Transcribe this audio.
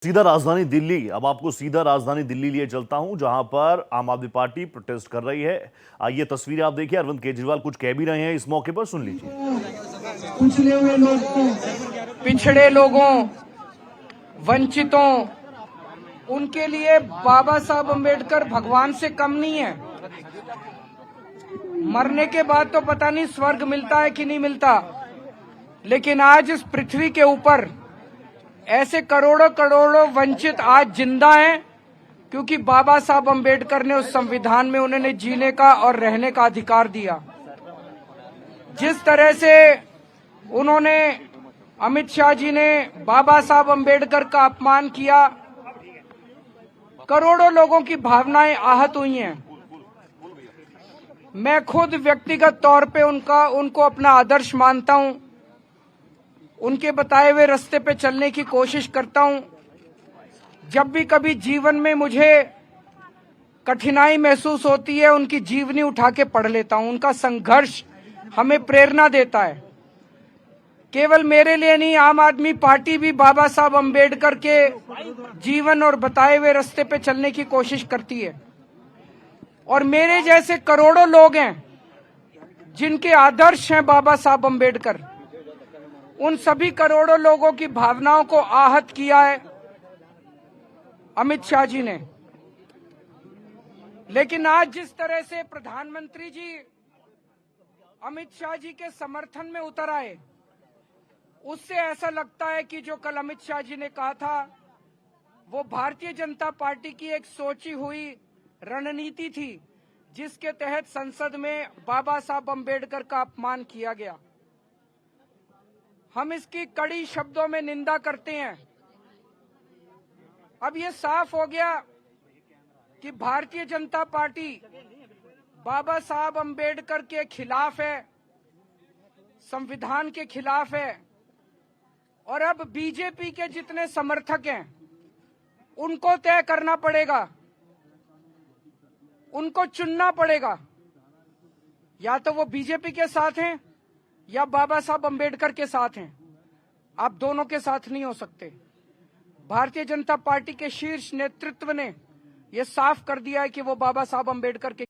सीधा राजधानी दिल्ली। अब आपको सीधा राजधानी दिल्ली लिए चलता हूं, जहां पर आम आदमी पार्टी प्रोटेस्ट कर रही है। आइए तस्वीरें आप देखिए। अरविंद केजरीवाल कुछ कह भी रहे हैं इस मौके पर, सुन लीजिए। पिछड़े लोगों, वंचितों, उनके लिए बाबा साहब अम्बेडकर भगवान से कम नहीं है। मरने के बाद तो पता नहीं स्वर्ग मिलता है कि नहीं मिलता, लेकिन आज इस पृथ्वी के ऊपर ऐसे करोड़ों करोड़ों वंचित आज जिंदा हैं, क्योंकि बाबा साहब अम्बेडकर ने उस संविधान में उन्हें जीने का और रहने का अधिकार दिया। जिस तरह से उन्होंने, अमित शाह जी ने बाबा साहब अम्बेडकर का अपमान किया, करोड़ों लोगों की भावनाएं आहत हुई हैं। मैं खुद व्यक्तिगत तौर पे उनको अपना आदर्श मानता हूं, उनके बताए हुए रास्ते पे चलने की कोशिश करता हूं। जब भी कभी जीवन में मुझे कठिनाई महसूस होती है, उनकी जीवनी उठा के पढ़ लेता हूं। उनका संघर्ष हमें प्रेरणा देता है। केवल मेरे लिए नहीं, आम आदमी पार्टी भी बाबा साहब अम्बेडकर के जीवन और बताए हुए रास्ते पे चलने की कोशिश करती है। और मेरे जैसे करोड़ों लोग हैं जिनके आदर्श हैं बाबा साहब अम्बेडकर। उन सभी करोड़ों लोगों की भावनाओं को आहत किया है अमित शाह जी ने। लेकिन आज जिस तरह से प्रधानमंत्री जी अमित शाह जी के समर्थन में उतर आए, उससे ऐसा लगता है कि जो कल अमित शाह जी ने कहा था वो भारतीय जनता पार्टी की एक सोची हुई रणनीति थी, जिसके तहत संसद में बाबा साहब अम्बेडकर का अपमान किया गया। हम इसकी कड़ी शब्दों में निंदा करते हैं। अब ये साफ हो गया कि भारतीय जनता पार्टी बाबा साहब अम्बेडकर के खिलाफ है, संविधान के खिलाफ है। और अब बीजेपी के जितने समर्थक हैं उनको तय करना पड़ेगा, उनको चुनना पड़ेगा। या तो वो बीजेपी के साथ हैं या बाबा साहब अम्बेडकर के साथ हैं। आप दोनों के साथ नहीं हो सकते। भारतीय जनता पार्टी के शीर्ष नेतृत्व ने यह साफ कर दिया है कि वो बाबा साहब अम्बेडकर के